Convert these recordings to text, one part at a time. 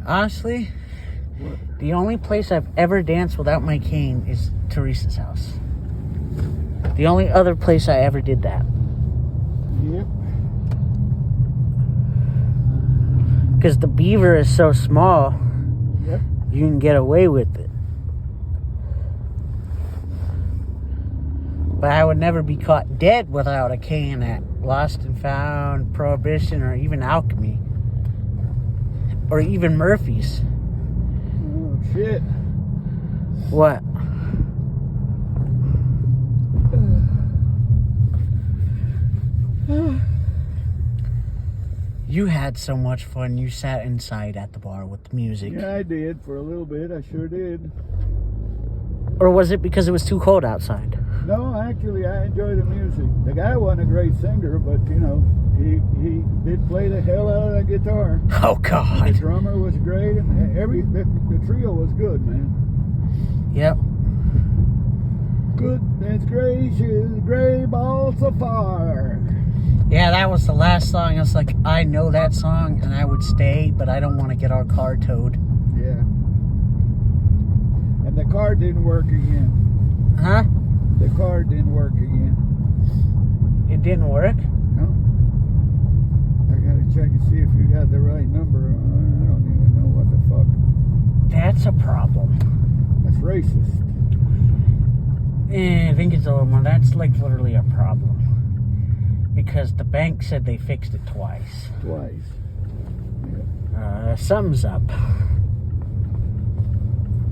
Honestly, What? the only place I've ever danced without my cane is Teresa's house. The only other place I ever did that. Yep. Because the beaver is so small, Yep. you can get away with it. But I would never be caught dead without a cane at Lost and Found, Prohibition, or even Alchemy. Or even Murphy's. Oh, shit. What? You had so much fun. You sat inside at the bar with the music. Yeah, I did for a little bit. I sure did. Or was it because it was too cold outside? No, actually, I enjoy the music. The guy wasn't a great singer, but, you know, he did play the hell out of that guitar. Oh, The God. drummer was great, and the trio was good, man. Yep. Goodness gracious, gray balls of fire. Yeah, that was the last song. I was like, I know that song, and I would stay, but I don't want to get our car towed. Yeah. And the car didn't work again. Huh? The car didn't work again. It didn't work? No. I gotta check and see if you got the right number. I don't even know what the fuck. That's a problem. That's racist. I think it's a little more. That's like literally a problem. Because the bank said they fixed it twice. Twice. Something's up.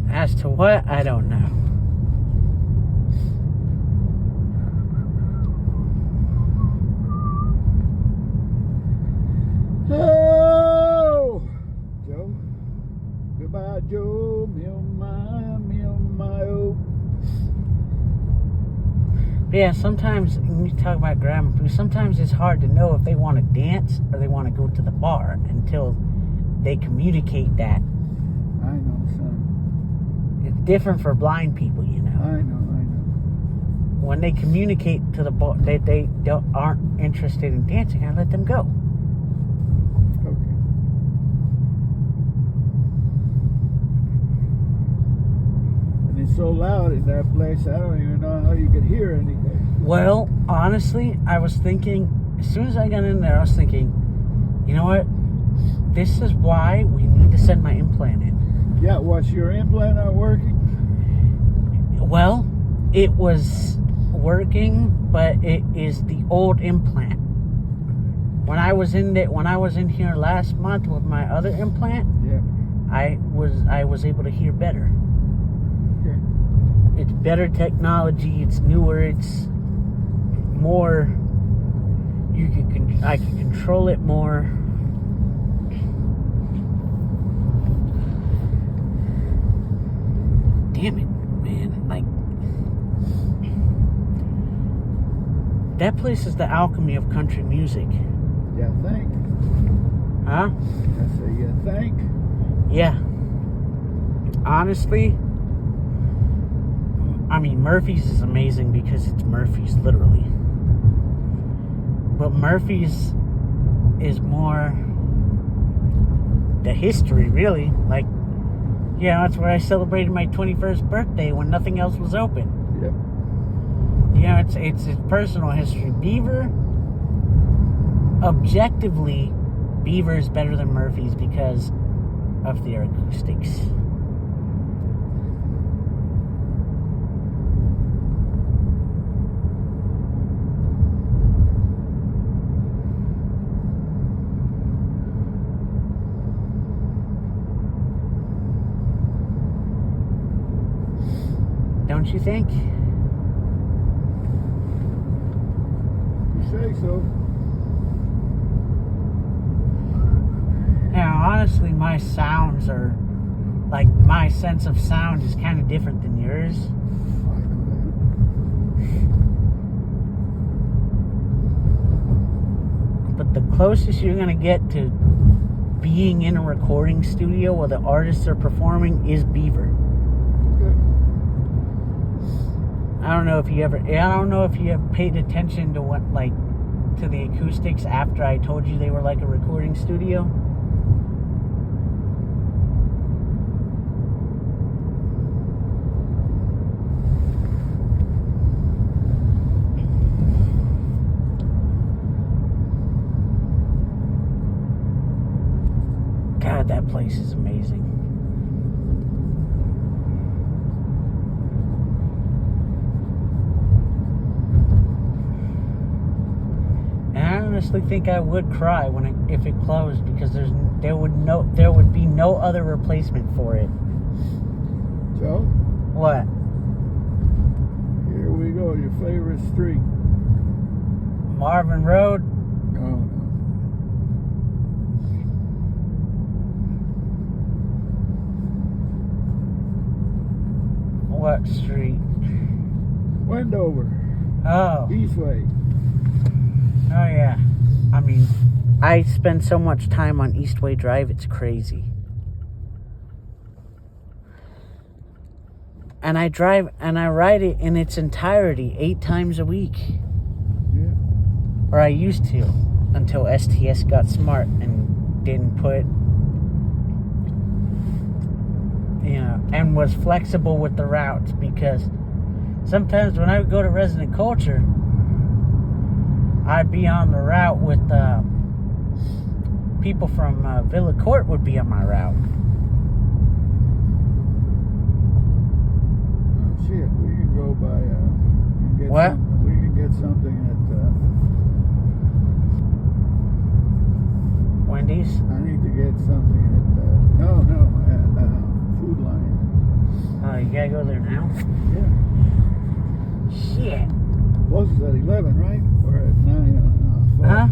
As to what, I don't know. Oh! Joe. Goodbye, Joe. Oh. Yeah, sometimes, when you talk about grandma, sometimes it's hard to know if they want to dance or they want to go to the bar until they communicate that. I know, son. It's different for blind people, you know. I know. When they communicate to the bar, they aren't interested in dancing, I let them go. Okay. And it's so loud in that place, I don't even know how you could hear anything. Well, honestly, I was thinking, as soon as I got in there, I was thinking, you know what? This is why we need to send my implant in. Yeah, what's your implant not working? Well, it was working, but it is the old implant. When I was in here last month with my other implant, Yeah. I was able to hear better. Okay. It's better technology. It's newer. It's more. I can control it more. Damn it, man! Like that place is the alchemy of country music. Yeah, think. Huh? I say, you think? Yeah. Honestly, I mean, Murphy's is amazing because it's Murphy's, literally. But Murphy's is more the history, really. Like, yeah, that's where I celebrated my 21st birthday when nothing else was open. Yep. You know, it's personal history. Beaver, objectively, Beaver is better than Murphy's because of their acoustics. Don't you think? You say so. Yeah, honestly, my sounds are, like, my sense of sound is kind of different than yours. I know But the closest you're going to get to being in a recording studio where the artists are performing is Beaver. I don't know if you have paid attention to what, like, to the acoustics after I told you they were like a recording studio. God, that place is amazing. And I honestly think I would cry if it closed, because there would be no other replacement for it. So, What? here we go. Your favorite street. Marvin Road? Oh, no. What street? Wendover. Oh. Eastway. Oh, yeah. I mean, I spend so much time on Eastway Drive, it's crazy. And I ride it in its entirety 8 times a week. Yeah. Or I used to, until STS got smart and didn't put, and was flexible with the routes, because sometimes when I would go to Resident Culture, I'd be on the route with people from Villa Court would be on my route. Oh, shit. We can go by, and get What? we can get something at, Wendy's? I need to get something at, at Food Lion. Oh, you gotta go there now? Yeah. Shit. Closes at 11, right? Or at 9? Huh?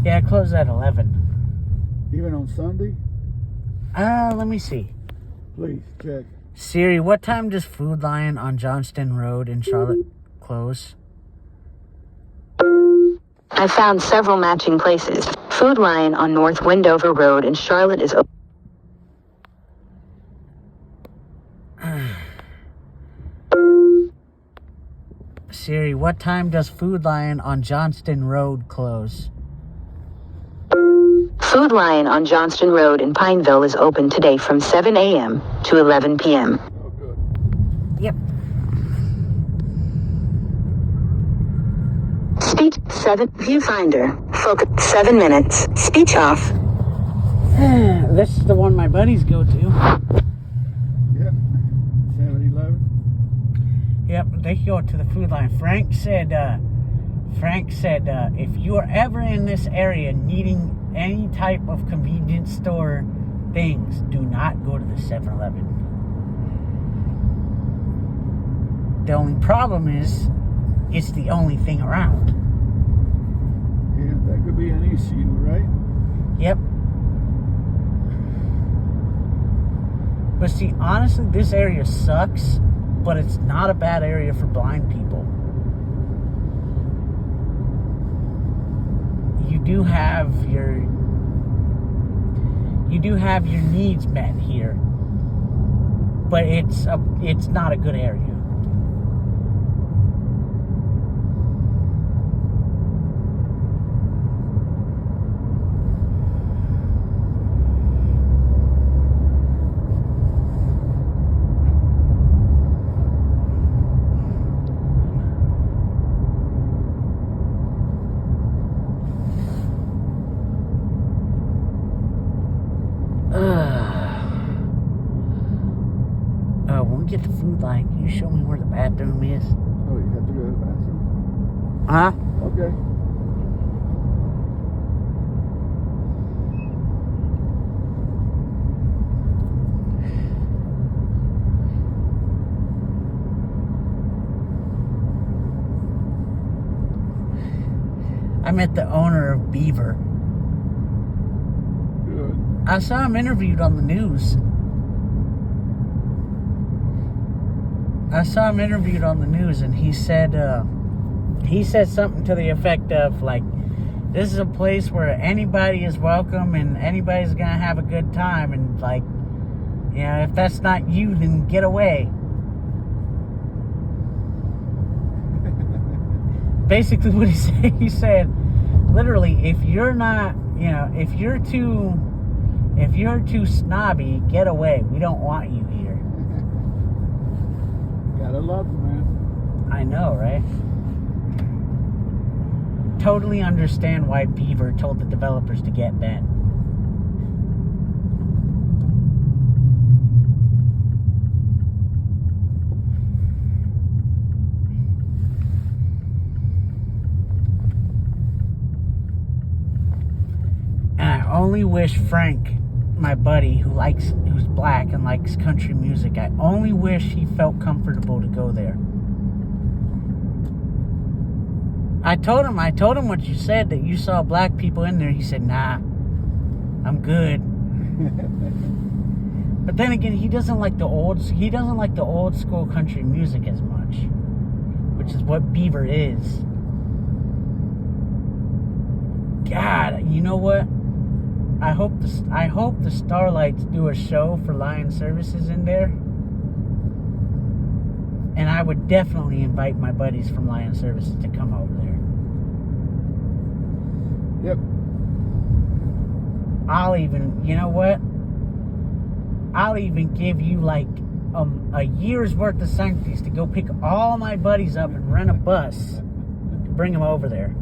Yeah, it closes at 11. Even on Sunday? Let me see. Please, check. Siri, what time does Food Lion on Johnston Road in Charlotte close? I found several matching places. Food Lion on North Wendover Road in Charlotte is open. Siri, what time does Food Lion on Johnston Road close? Food Lion on Johnston Road in Pineville is open today from 7 a.m. to 11 p.m. Oh, good. Yep. Speech 7. Viewfinder. Focus 7 minutes. Speech off. This is the one my buddies go to. Yep. 7-Eleven. Yep, they go to the Food Lion. Frank said, if you are ever in this area needing any type of convenience store things, do not go to the 7-Eleven. The only problem is, it's the only thing around. Yeah, that could be an issue, right? Yep. But see, honestly, this area sucks, but it's not a bad area for blind people. You do have your needs met here, but it's not a good area. When we get to Food Lion, can you show me where the bathroom is? Oh, you have to go to the bathroom? Huh? Okay. I met the owner of Beaver. Good. I saw him interviewed on the news. And he said something to the effect of, like, this is a place where anybody is welcome and anybody's gonna have a good time, and, like, if that's not you, then get away. Basically what he said, literally, if you're not, if you're too snobby, get away. We don't want you here. Gotta love them, man. I know, right? Totally understand why Beaver told the developers to get bent. only wish Frank, my buddy, who's black and likes country music, I only wish he felt comfortable to go there. I told him what you said, that you saw black people in there. He said, nah, I'm good. But then again, he doesn't like the old school country music as much, which is what Beaver is. God, you know what? I hope the Starlights do a show for Lion Services in there. And I would definitely invite my buddies from Lion Services to come over there. Yep. You know what? I'll even give you like a year's worth of sanctions to go pick all my buddies up and rent a bus to bring them over there.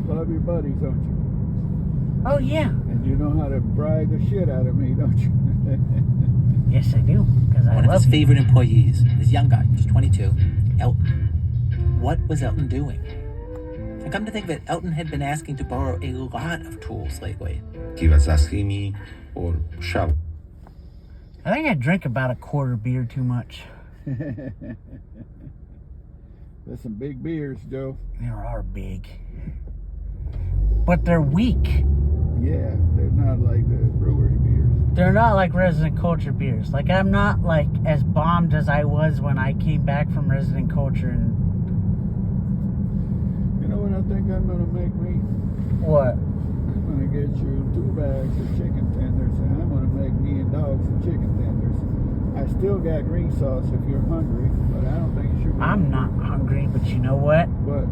Love your buddies, don't you? Oh, yeah. And you know how to bribe the shit out of me, don't you? Yes, I do. Because I love One of his you. favorite employees, this young guy, just 22, Elton. What was Elton doing? And come to think of it, Elton had been asking to borrow a lot of tools lately. He was asking me for shower. I think I drink about a quarter beer too much. There's some big beers, Joe. They are big. But they're weak. Yeah, they're not like the brewery beers. They're not like Resident Culture beers. Like, I'm not like as bombed as I was when I came back from Resident Culture. And You know what I think I'm gonna make me? what? I'm gonna get you 2 bags of chicken tenders, and I'm gonna make me and dog some chicken tenders. I still got green sauce if you're hungry, but I don't think you should. I'm not hungry, but you know what? But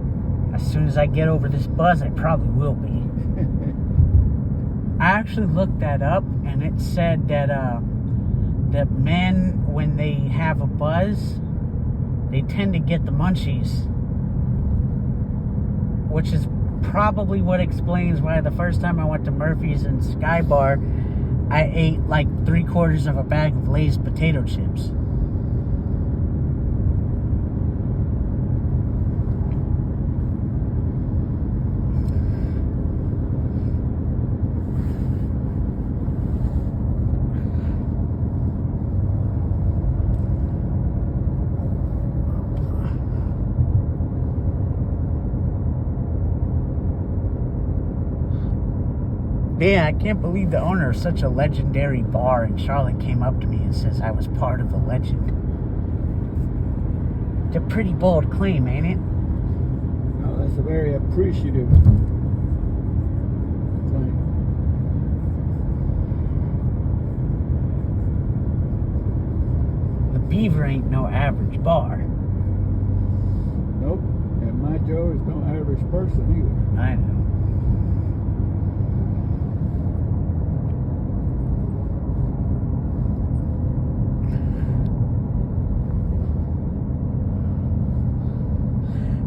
As soon as I get over this buzz, I probably will be. I actually looked that up, and it said that that men, when they have a buzz, they tend to get the munchies, which is probably what explains why the first time I went to Murphy's and Sky Bar, I ate like 3/4 of a bag of Lay's potato chips. Yeah, I can't believe the owner of such a legendary bar in Charlotte came up to me and says I was part of the legend. It's a pretty bold claim, ain't it? no, that's a very appreciative thing. The Beaver ain't no average bar. Nope. And my Joe is no average person either. I know.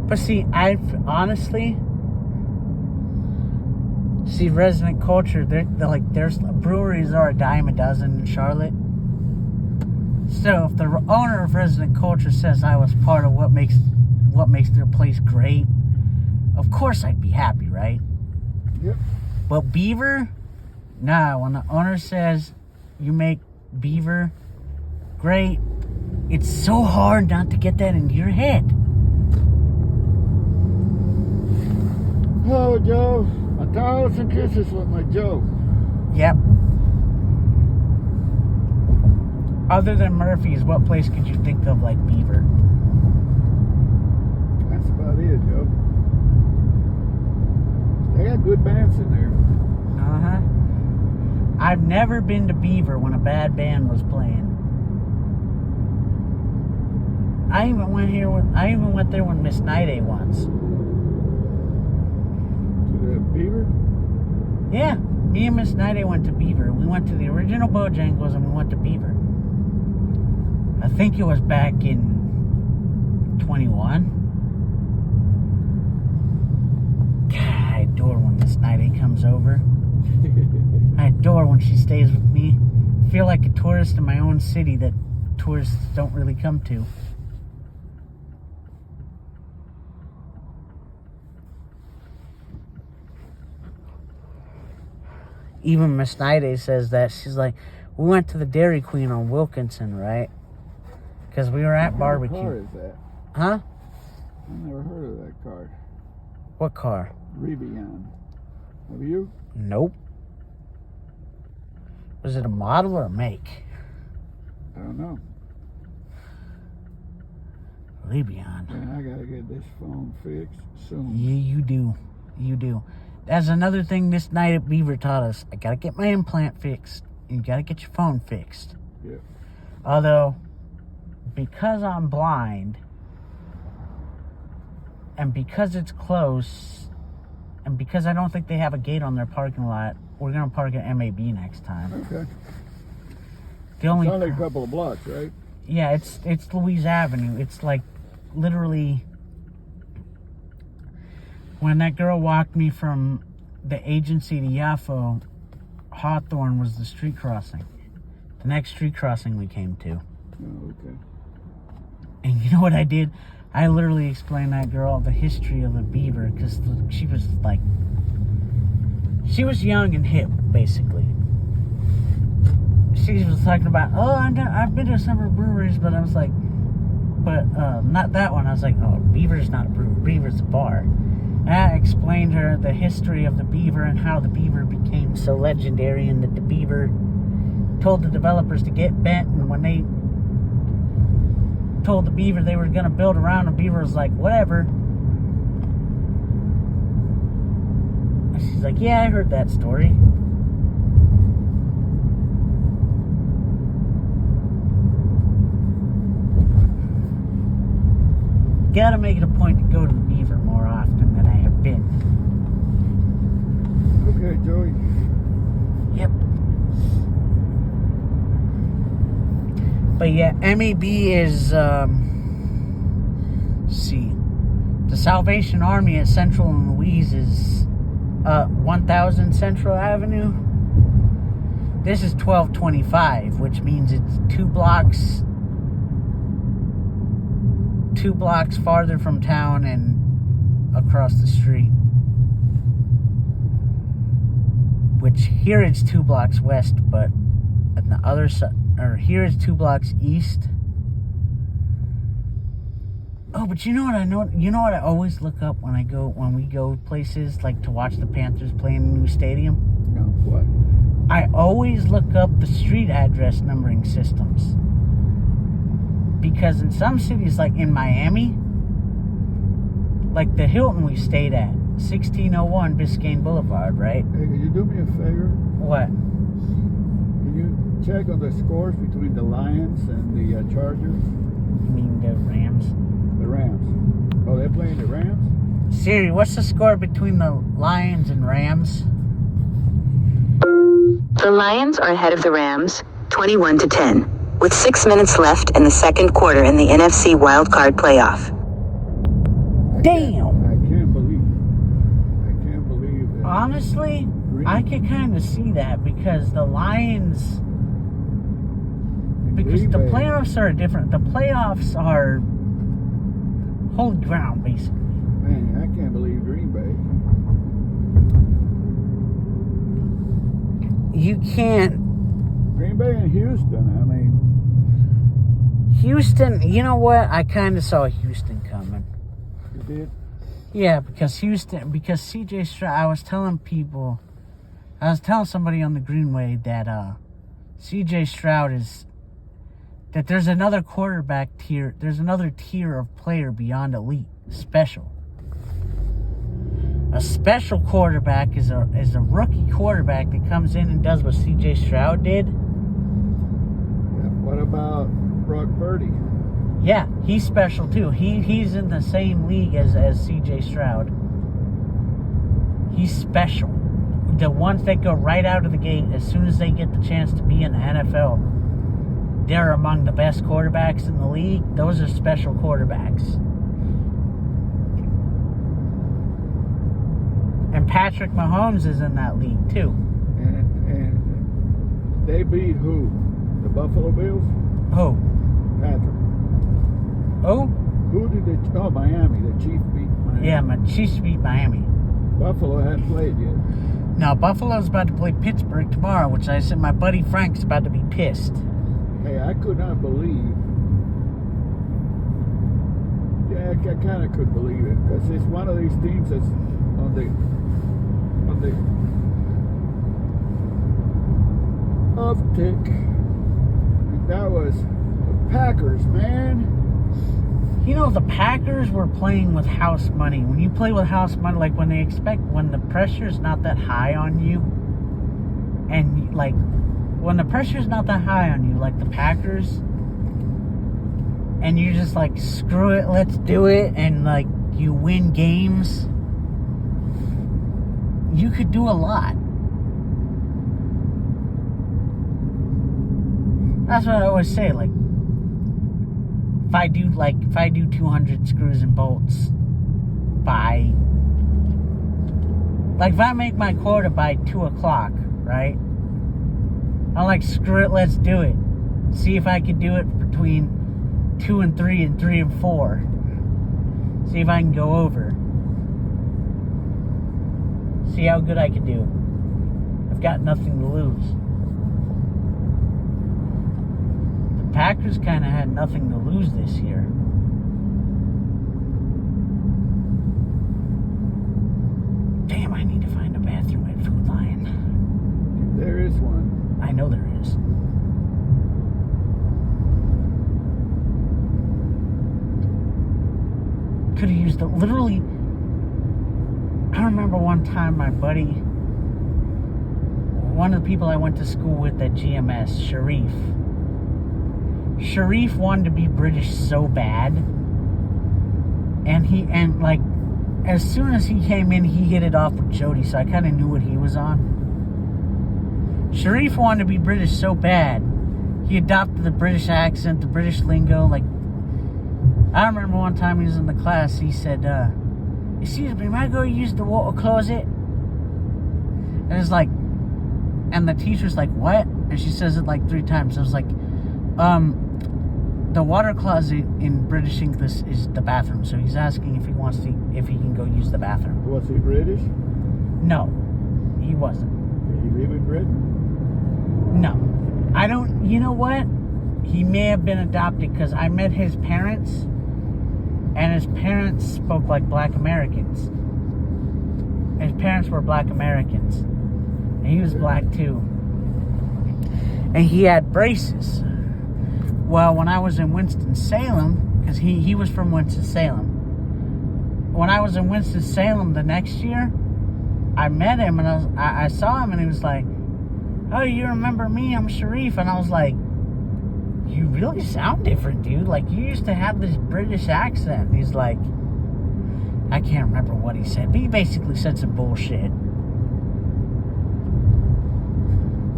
But see, I've honestly Resident Culture. They're like, there's breweries are a dime a dozen in Charlotte. So if the owner of Resident Culture says I was part of what makes their place great, of course I'd be happy, right? Yep. But Beaver, nah. When the owner says you make Beaver great, it's so hard not to get that into your head. Oh, Joe. 1,000 kisses with my Joe. Yep. Other than Murphy's, what place could you think of like Beaver? That's about it, Joe. They got good bands in there. Uh-huh. I've never been to Beaver when a bad band was playing. I even went there when Miss Night A once. To the Beaver? Yeah, me and Miss Night A went to Beaver. We went to the original Bojangles and we went to Beaver. I think it was back in 21. God, I adore when Miss Night A comes over. I adore when she stays with me. I feel like a tourist in my own city that tourists don't really come to. even Miss Nide says that. She's like, we went to the Dairy Queen on Wilkinson, right? Because we were at barbecue. What car is that? Huh? I never heard of that car. What car? Rivian. Have you? Nope. Was it a model or a make? I don't know. Rivian. Man, I gotta get this phone fixed soon. Yeah, you do. You do. That's another thing this night at Beaver taught us. I gotta get my implant fixed. You gotta get your phone fixed. Yeah. Although, because I'm blind, and because it's close, and because I don't think they have a gate on their parking lot, we're gonna park at MAB next time. Okay. The only It's only a couple of blocks, right? Yeah, it's Louise Avenue. It's like literally when that girl walked me from the agency to Yafo, Hawthorne was the street crossing. The next street crossing we came to. Oh, okay. And you know what I did? I literally explained that girl the history of the beaver because she was like, she was young and hip, basically. She was talking about, I've been to several breweries, but I was like, not that one. I was like, oh, Beaver's not a brewery, Beaver's a bar. And I explained her the history of the beaver and how the beaver became so legendary, and that the beaver told the developers to get bent, and when they told the beaver they were going to build around, the beaver was like, whatever. And she's like, yeah, I heard that story. Gotta make it a point to go to the beaver more often than I have been. Okay, Joey. Yep. But yeah, MEB is, let's see. The Salvation Army at Central and Louise is 1000 Central Avenue. This is 1225, which means it's 2 blocks farther from town and across the street. Which here it's 2 blocks west, but at the other side, or here is 2 blocks east. Oh, but you know what I know? You know what I always look up when we go places like to watch the Panthers play in the new stadium? No, what? I always look up the street address numbering systems. Because in some cities, like in Miami, like the Hilton we stayed at, 1601 Biscayne Boulevard, right? Hey, can you do me a favor? What? Can you check on the scores between the Lions and the Chargers? You mean the Rams? The Rams. Oh, they're playing the Rams? Siri, what's the score between the Lions and Rams? The Lions are ahead of the Rams, 21-10, with 6 minutes left in the second quarter in the NFC wildcard playoff. Damn! I can't believe that. Honestly, I could kind of see that because the Lions, because the playoffs are different. The playoffs are holy ground, basically. Man, I can't believe Green Bay. You can't. Green Bay and Houston, I mean. Houston, you know what? I kind of saw Houston coming. You did? Yeah, because CJ Stroud, I was telling somebody on the Greenway that CJ Stroud that there's another quarterback tier, there's another tier of player beyond elite, special. A special quarterback is a rookie quarterback that comes in and does what CJ Stroud did. Yeah, what about Brock Purdy? Yeah, he's special too. He's in the same league as CJ Stroud. He's special. The ones that go right out of the gate as soon as they get the chance to be in the NFL, they're among the best quarterbacks in the league. Those are special quarterbacks. And Patrick Mahomes is in that league too. And they beat who? The Buffalo Bills? Who? Patrick. Oh? Who did they? Oh, Miami. The Chiefs beat Miami. Yeah, Chiefs beat Miami. Buffalo hadn't played yet. Now, Buffalo's about to play Pittsburgh tomorrow, which I said my buddy Frank's about to be pissed. Hey, I could not believe. Yeah, I kind of could believe it because it's one of these teams that's on the uptick. And that was the Packers, man. You know, the Packers were playing with house money. When you play with house money, like when the pressure's not that high on you, and like when the pressure's not that high on you, like the Packers, and you're just like, screw it, let's do it, and like you win games, you could do a lot. That's what I always say, like, if I do 200 screws and bolts by, like, if I make my quota by 2 o'clock, right? I'm like, screw it, let's do it. See if I can do it between 2 and 3 and 3 and 4. See if I can go over. See how good I can do. I've got nothing to lose. Packers kind of had nothing to lose this year. Damn, I need to find a bathroom at Food Lion. There is one. I know there is. Could have used it. Literally, I remember one time my buddy, one of the people I went to school with at GMS, Sharif wanted to be British so bad, and like as soon as he came in, he hit it off with Jody, so I kind of knew what he was on. Sharif wanted to be British so bad, he adopted the British accent, the British lingo. Like, I remember one time he was in the class, he said, "Excuse me, may I go use the water closet?" And it's like, and the teacher's like, "What?" And she says it like 3 times. I was like, the water closet in British English is the bathroom. So he's asking if he can go use the bathroom. Was he British? No, he wasn't. Did he live in Britain? No, I don't. You know what? He may have been adopted because I met his parents, and his parents spoke like Black Americans. His parents were Black Americans, and he was black too. And he had braces. Well, when I was in Winston-Salem, because he was from Winston-Salem. When I was in Winston-Salem the next year, I met him, and I saw him, and he was like, "Oh, you remember me? I'm Sharif." And I was like, "You really sound different, dude. Like, you used to have this British accent." And he's like, I can't remember what he said, but he basically said some bullshit.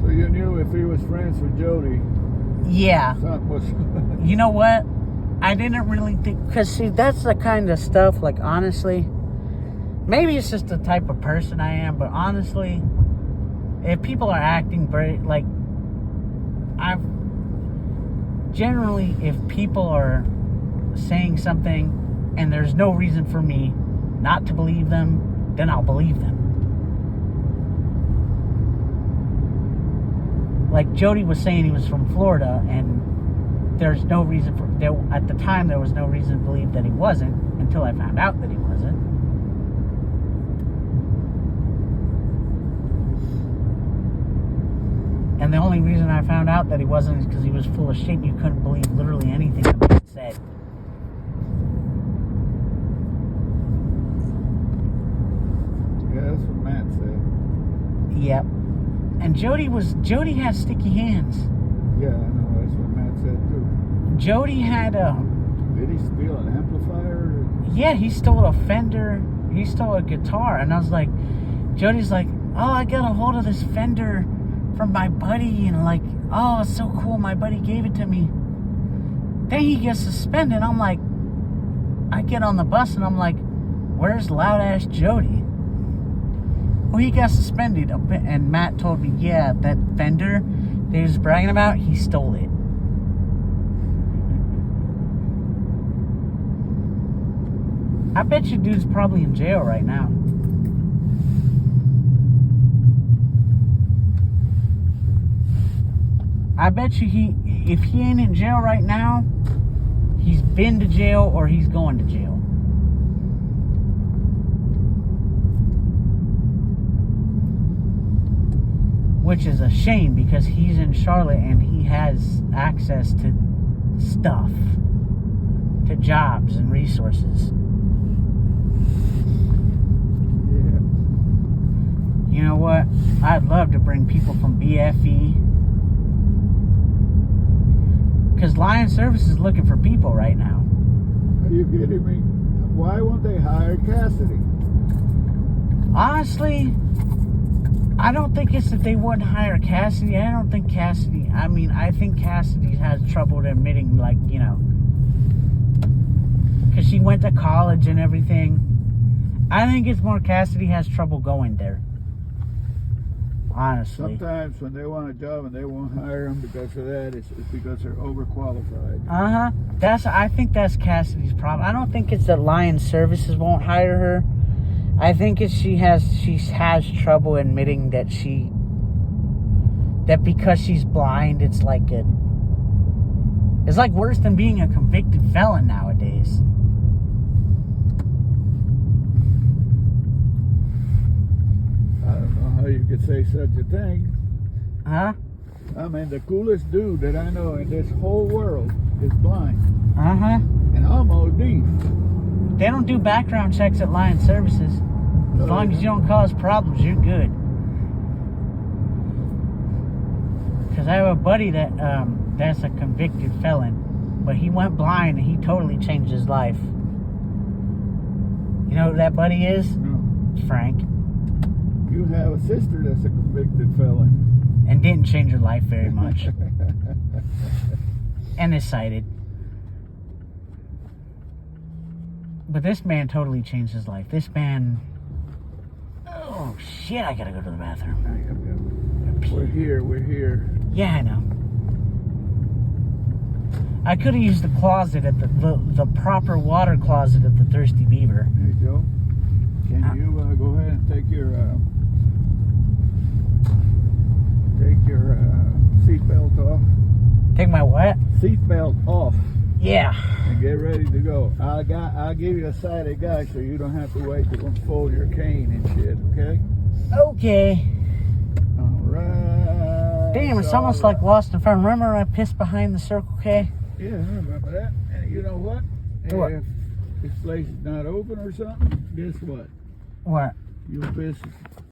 So you knew if he was friends with Jody, Yeah. something was... You know what? I didn't really think... Because, see, that's the kind of stuff, like, honestly... Maybe it's just the type of person I am, but honestly... If people are acting like... Generally, if people are saying something and there's no reason for me not to believe them, then I'll believe them. Like Jody was saying, he was from Florida, and there's no reason for... At the time, there was no reason to believe that he wasn't, until I found out that he wasn't. And the only reason I found out that he wasn't is because he was full of shit and you couldn't believe literally anything that he said. Yeah, that's what Matt said. Yep. And Jody had sticky hands. Yeah, I know, that's what Matt said too. Jody had Did he steal an amplifier? yeah, he stole a Fender, he stole a guitar, and I was like, Jody's like, "Oh, I got a hold of this Fender from my buddy," and like, "Oh, it's so cool, my buddy gave it to me." Then he gets suspended. I'm like, I get on the bus and I'm like, "Where's loud ass Jody?" Well, he got suspended, and Matt told me, yeah, that Fender that he was bragging about, he stole it. I bet you dude's probably in jail right now. I bet you if he ain't in jail right now, he's been to jail or he's going to jail. Which is a shame because he's in Charlotte and he has access to stuff, to jobs and resources. Yeah. You know what? I'd love to bring people from BFE. Because Lion Service is looking for people right now. Are you kidding me? Why won't they hire Cassidy? Honestly, I don't think it's that they wouldn't hire Cassidy. I think Cassidy has trouble admitting, like, you know, because she went to college and everything. I think it's more Cassidy has trouble going there. Honestly. Sometimes when they want a job and they won't hire them because of that, it's because they're overqualified. I think that's Cassidy's problem. I don't think it's that Lion Services won't hire her. I think it's she has trouble admitting that because she's blind, it's like worse than being a convicted felon nowadays. I don't know how you could say such a thing. Huh? I mean, the coolest dude that I know in this whole world is blind. And almost deaf. They don't do background checks at Lion Services. As long as you don't cause problems, you're good. Because I have a buddy that's a convicted felon, but he went blind and he totally changed his life. You know who that buddy is? No. Frank. You have a sister that's a convicted felon. And didn't change her life very much. And is sighted. But this man totally changed his life. This man... Oh, shit, I gotta go to the bathroom. We're here. Yeah, I know. I could have used the closet at the proper water closet at the Thirsty Beaver. There you go. Can you go ahead and take your seatbelt off? Take my what? Seatbelt off. Yeah. And get ready to go. I'll give you a sighted guy so you don't have to wait to unfold your cane and shit, okay? Okay. Alright. Damn, it's almost like Lost and Found. Remember I pissed behind the Circle K? Yeah, I remember that. And you know what? What? If this place is not open or something, guess what? What? You'll piss